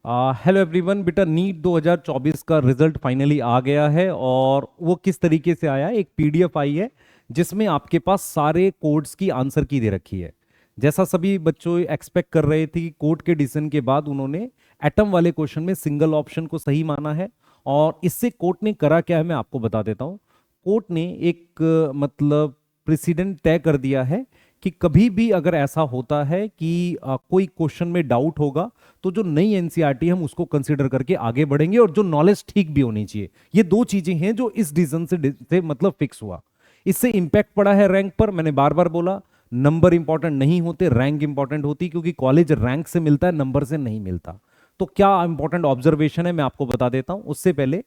Hello everyone. बेटा NEET 2024 का result finally आ गया है और वो किस तरीके से आया है, एक पीडीएफ आई है जिसमें आपके पास सारे कोड्स की आंसर की दे रखी है। जैसा सभी बच्चों एक्सपेक्ट कर रहे थे कि कोड के डिसीजन के बाद उन्होंने एटम वाले क्वेश्चन में सिंगल ऑप्शन को सही माना है। और इससे कोर्ट ने करा क्या है मैं आपको बता देता हूँ। कोर्ट ने एक मतलब प्रेसिडेंट तय कर दिया है कि कभी भी अगर ऐसा होता है कि कोई क्वेश्चन में डाउट होगा तो जो नई एनसीईआरटी हम उसको कंसीडर करके आगे बढ़ेंगे और जो नॉलेज ठीक भी होनी चाहिए। ये दो चीजें हैं जो इस डिसीजन से मतलब फिक्स हुआ। इससे इंपैक्ट पड़ा है रैंक पर। मैंने बार बार बोला नंबर इंपॉर्टेंट नहीं होते, रैंक इंपॉर्टेंट होती, क्योंकि कॉलेज रैंक से मिलता है, नंबर से नहीं मिलता। तो क्या इंपॉर्टेंट ऑब्जर्वेशन है मैं आपको बता देता हूं। उससे पहले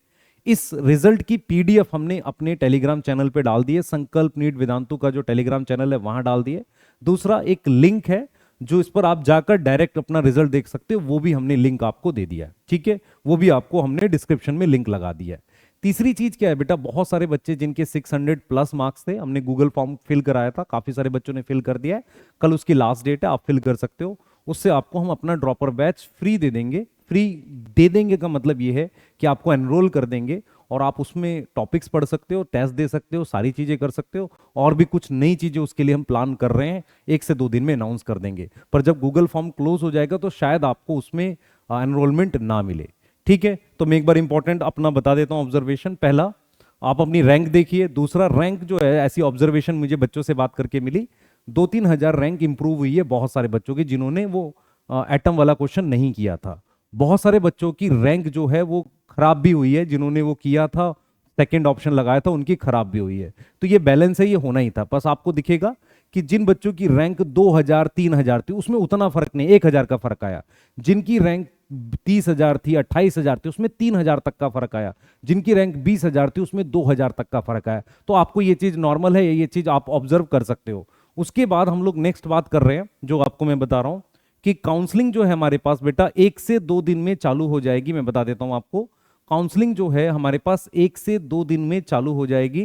इस रिजल्ट की पीडीएफ हमने अपने टेलीग्राम चैनल पे डाल दी है। संकल्प नीट वेदांतु का जो टेलीग्राम चैनल है वहां डाल दिए। दूसरा एक लिंक है जो इस पर आप जाकर डायरेक्ट अपना रिजल्ट देख सकते हो, वो भी हमने लिंक आपको दे दिया है। ठीक है, वो भी आपको हमने डिस्क्रिप्शन में लिंक लगा दिया है। तीसरी चीज क्या है बेटा, बहुत सारे बच्चे जिनके 600 प्लस मार्क्स थे, हमने गूगल फॉर्म फिल कराया था, काफी सारे बच्चों ने फिल कर दिया है। कल उसकी लास्ट डेट है, आप फिल कर सकते हो। उससे आपको हम अपना ड्रॉपर बैच फ्री दे देंगे। फ्री दे देंगे का मतलब ये है कि आपको एनरोल कर देंगे और आप उसमें टॉपिक्स पढ़ सकते हो, टेस्ट दे सकते हो, सारी चीजें कर सकते हो। और भी कुछ नई चीजें उसके लिए हम प्लान कर रहे हैं, 1 से 2 दिन में अनाउंस कर देंगे। पर जब गूगल फॉर्म क्लोज हो जाएगा तो शायद आपको उसमें एनरोलमेंट ना मिले। ठीक है, तो मैं एक बार इंपॉर्टेंट अपना बता देता हूँ ऑब्जर्वेशन। पहला, आप अपनी रैंक देखिए। दूसरा, रैंक जो है, ऐसी ऑब्जर्वेशन मुझे बच्चों से बात करके मिली, 2-3 हजार रैंक इंप्रूव हुई है बहुत सारे बच्चों की जिन्होंने वो एटम वाला क्वेश्चन नहीं किया था। बहुत सारे बच्चों की रैंक जो है वो खराब भी हुई है, जिन्होंने वो किया था, सेकंड ऑप्शन लगाया था, उनकी खराब भी हुई है। तो ये बैलेंस है, ये होना ही था। बस आपको दिखेगा कि जिन बच्चों की रैंक 2000-3000 थी उसमें उतना फर्क नहीं, 1000 का फर्क आया। जिनकी रैंक 30,000 थी, 28,000 थी, उसमें 3000 तक का फर्क आया। जिनकी रैंक 20,000 थी उसमें 2000 तक का फर्क आया। तो आपको ये चीज नॉर्मल है, ये चीज आप ऑब्जर्व कर सकते हो। उसके बाद हम लोग नेक्स्ट बात कर रहे हैं, जो आपको मैं बता रहा हूं कि काउंसलिंग जो है हमारे पास बेटा 1 से 2 दिन में चालू हो जाएगी। मैं बता देता हूं आपको, काउंसलिंग जो है हमारे पास 1 से 2 दिन में चालू हो जाएगी।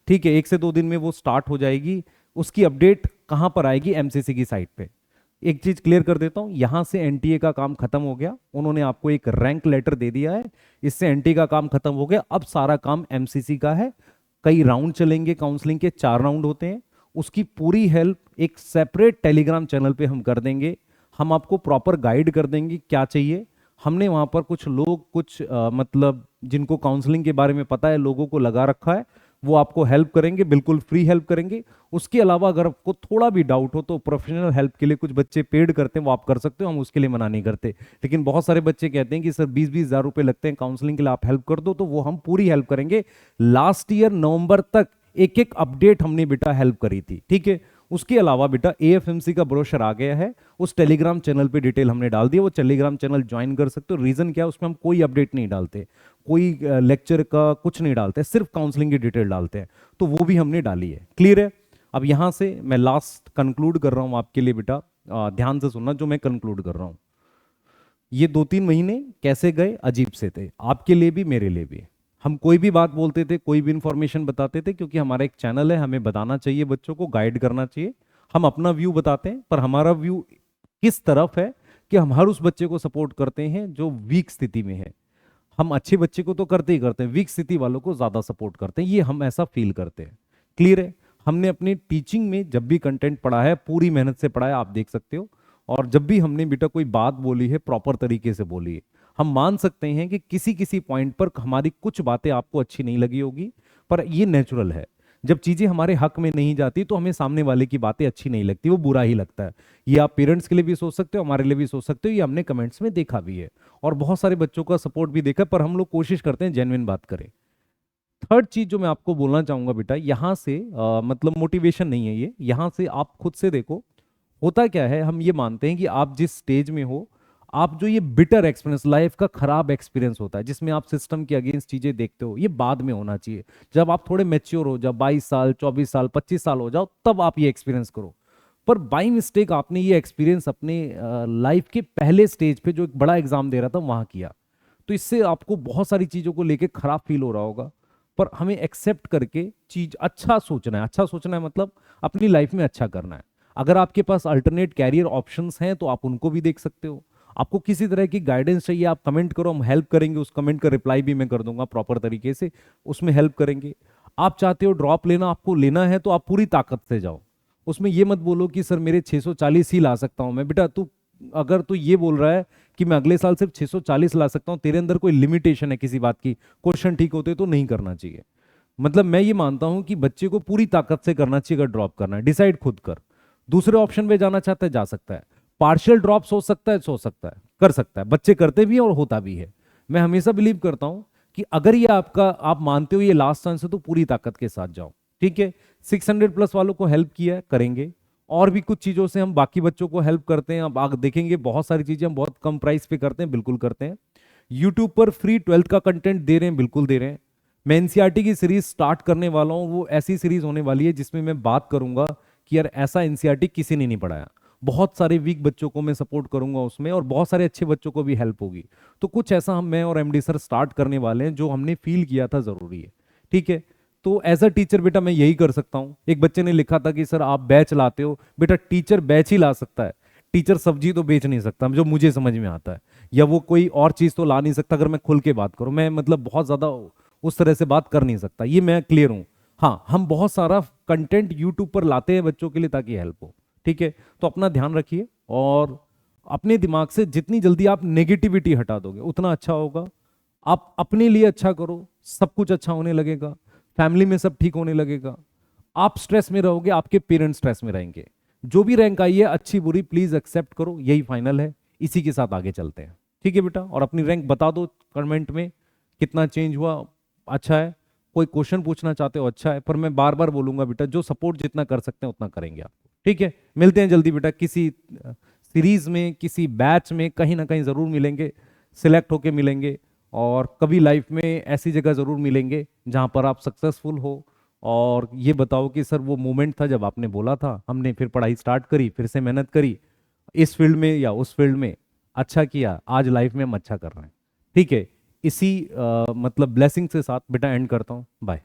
ठीक है, 1 से 2 दिन में वो स्टार्ट हो जाएगी। उसकी अपडेट कहां पर आएगी? एमसीसी की साइट पे। एक चीज क्लियर कर देता हूं, यहां से एनटीए का काम खत्म हो गया। उन्होंने आपको एक रैंक लेटर दे दिया है, इससे एनटीए का काम खत्म हो गया। अब सारा काम एमसीसी का है। कई राउंड चलेंगे काउंसलिंग के, 4 राउंड होते हैं। उसकी पूरी हेल्प एक सेपरेट टेलीग्राम चैनल पे हम कर देंगे। हम आपको प्रॉपर गाइड कर देंगे क्या चाहिए। हमने वहां पर कुछ लोग, कुछ मतलब जिनको काउंसलिंग के बारे में पता है, लोगों को लगा रखा है। वो आपको हेल्प करेंगे, बिल्कुल फ्री हेल्प करेंगे। उसके अलावा अगर आपको थोड़ा भी डाउट हो तो प्रोफेशनल हेल्प के लिए कुछ बच्चे पेड करते हैं, वो आप कर सकते हो, हम उसके लिए मना नहीं करते। लेकिन बहुत सारे बच्चे कहते हैं कि सर 20-20 हजार रुपए लगते हैं काउंसलिंग के लिए, आप हेल्प कर दो, तो वो हम पूरी हेल्प करेंगे। लास्ट ईयर नवंबर तक एक एक अपडेट हमने बेटा हेल्प करी थी। ठीक है, उसके अलावा बेटा एएफएमसी का ब्रोशर आ गया है, उस टेलीग्राम चैनल पे डिटेल हमने डाल दी है, वो टेलीग्राम चैनल ज्वाइन कर सकते हो। रीजन क्या है, उसमें हम कोई अपडेट नहीं डालते, कोई लेक्चर का कुछ नहीं डालते, सिर्फ काउंसलिंग की डिटेल डालते हैं। तो वो भी हमने डाली है। क्लियर है? अब यहां से मैं लास्ट कंक्लूड कर रहा हूं आपके लिए बेटा, ध्यान से सुनना जो मैं कंक्लूड कर रहा हूं। ये 2-3 महीने कैसे गए, अजीब से थे, आपके लिए भी मेरे लिए भी। हम कोई भी बात बोलते थे, कोई भी इंफॉर्मेशन बताते थे, क्योंकि हमारा एक चैनल है, हमें बताना चाहिए, बच्चों को गाइड करना चाहिए। हम अपना व्यू बताते हैं, पर हमारा व्यू किस तरफ है कि हम हर उस बच्चे को सपोर्ट करते हैं जो वीक स्थिति में है। हम अच्छे बच्चे को तो करते ही करते हैं, वीक स्थिति वालों को ज्यादा सपोर्ट करते हैं, ये हम ऐसा फील करते हैं। क्लियर है? हमने अपनी टीचिंग में जब भी कंटेंट पढ़ा है, पूरी मेहनत से पढ़ा है, आप देख सकते हो। और जब भी हमने बेटा कोई बात बोली है, प्रॉपर तरीके से बोली है। हम मान सकते हैं कि किसी किसी पॉइंट पर हमारी कुछ बातें आपको अच्छी नहीं लगी होगी, पर ये नेचुरल है। जब चीजें हमारे हक में नहीं जाती तो हमें सामने वाले की बातें अच्छी नहीं लगती, वो बुरा ही लगता है। ये आप पेरेंट्स के लिए भी सोच सकते हो, हमारे लिए भी सोच सकते हो, ये हमने कमेंट्स में देखा भी है और बहुत सारे बच्चों का सपोर्ट भी देखा। पर हम लोग कोशिश करते हैं जेन्युइन बात करें। थर्ड चीज जो मैं आपको बोलना चाहूंगा बेटा, यहां से मतलब मोटिवेशन नहीं है ये, यहां से आप खुद से देखो। होता क्या है, हम ये मानते हैं कि आप जिस स्टेज में हो, आप जो ये बिटर एक्सपीरियंस, लाइफ का खराब एक्सपीरियंस होता है जिसमें आप सिस्टम के अगेंस्ट चीजें देखते हो, ये बाद में होना चाहिए। जब आप थोड़े मेच्योर हो, जब 22 साल, 24 साल, 25 साल हो जाओ, तब आप ये एक्सपीरियंस करो। पर बाई मिस्टेक आपने ये एक्सपीरियंस अपने लाइफ के पहले स्टेज पे, जो एक बड़ा एग्जाम दे रहा था, वहां किया। तो इससे आपको बहुत सारी चीजों को लेके खराब फील हो रहा होगा। पर हमें एक्सेप्ट करके चीज अच्छा सोचना है। अच्छा सोचना है मतलब अपनी लाइफ में अच्छा करना है। अगर आपके पास अल्टरनेट कैरियर ऑप्शंस हैं तो आप उनको भी देख सकते हो। आपको किसी तरह की गाइडेंस चाहिए, आप कमेंट करो, हम हेल्प करेंगे, उस कमेंट का रिप्लाई भी मैं कर दूंगा प्रॉपर तरीके से, उसमें हेल्प करेंगे। आप चाहते हो ड्रॉप लेना, आपको लेना है तो आप पूरी ताकत से जाओ, उसमें ये मत बोलो कि सर मेरे 640 ही ला सकता हूं मैं। बेटा तू, अगर तू ये बोल रहा है कि मैं अगले साल सिर्फ 640 ला सकता हूं, तेरे अंदर कोई लिमिटेशन है किसी बात की, क्वेश्चन ठीक होते तो नहीं करना चाहिए। मतलब मैं ये मानता हूं कि बच्चे को पूरी ताकत से करना चाहिए, अगर ड्रॉप करना है डिसाइड खुद कर। दूसरे ऑप्शन पे जाना चाहता है जा सकता है, पार्शियल ड्रॉप सोच सकता है, सोच सकता है, कर सकता है, बच्चे करते भी हैं और होता भी है। मैं हमेशा बिलीव करता हूं कि अगर ये आपका, आप मानते हो ये लास्ट चांस है, तो पूरी ताकत के साथ जाओ। ठीक है, 600 प्लस वालों को हेल्प किया है, करेंगे, और भी कुछ चीज़ों से हम बाकी बच्चों को हेल्प करते हैं। अब आप देखेंगे बहुत सारी चीज़ें हम बहुत कम प्राइस पे करते हैं, बिल्कुल करते हैं। यूट्यूब पर फ्री 12th का कंटेंट दे रहे हैं, बिल्कुल दे रहे हैं। मैं एनसीईआरटी की सीरीज स्टार्ट करने वाला हूँ, वो ऐसी सीरीज होने वाली है जिसमें मैं बात करूंगा कि यार ऐसा एनसीईआरटी किसी ने नहीं पढ़ाया। बहुत सारे वीक बच्चों को मैं सपोर्ट करूंगा उसमें, और बहुत सारे अच्छे बच्चों को भी हेल्प होगी। तो कुछ ऐसा हम, मैं और एमडी सर स्टार्ट करने वाले हैं जो हमने फील किया था जरूरी है। ठीक है, तो एज अ टीचर बेटा मैं यही कर सकता हूँ। एक बच्चे ने लिखा था कि सर आप बैच लाते हो, बेटा टीचर बैच ही ला सकता है, टीचर सब्जी तो बेच नहीं सकता, जो मुझे समझ में आता है, या वो कोई और चीज तो ला नहीं सकता। अगर मैं खुल के बात करूं, मैं मतलब बहुत ज्यादा उस तरह से बात कर नहीं सकता, ये मैं क्लियर हूं। हाँ, हम बहुत सारा कंटेंट यूट्यूब पर लाते हैं बच्चों के लिए ताकि हेल्प हो। ठीक है, तो अपना ध्यान रखिए, और अपने दिमाग से जितनी जल्दी आप नेगेटिविटी हटा दोगे उतना अच्छा होगा। आप अपने लिए अच्छा करो, सब कुछ अच्छा होने लगेगा, फैमिली में सब ठीक होने लगेगा। आप स्ट्रेस में रहोगे, आपके पेरेंट्स स्ट्रेस में रहेंगे। जो भी रैंक आई है, अच्छी बुरी प्लीज एक्सेप्ट करो, यही फाइनल है, इसी के साथ आगे चलते हैं। ठीक है बेटा, और अपनी रैंक बता दो कमेंट में, कितना चेंज हुआ, अच्छा है। कोई क्वेश्चन पूछना चाहते हो, अच्छा है, पर मैं बार बार बोलूंगा बेटा, जो सपोर्ट जितना कर सकते हैं उतना करेंगे आपको। ठीक है, मिलते हैं जल्दी बेटा, किसी सीरीज में, किसी बैच में, कहीं ना कहीं जरूर मिलेंगे, सिलेक्ट होके मिलेंगे, और कभी लाइफ में ऐसी जगह जरूर मिलेंगे जहां पर आप सक्सेसफुल हो। और ये बताओ कि सर वो मोमेंट था जब आपने बोला था, हमने फिर पढ़ाई स्टार्ट करी, फिर से मेहनत करी, इस फील्ड में या उस फील्ड में, अच्छा किया, आज लाइफ में हम अच्छा कर रहे हैं। ठीक है, इसी मतलब ब्लेसिंग के साथ बेटा एंड करता हूँ, बाय।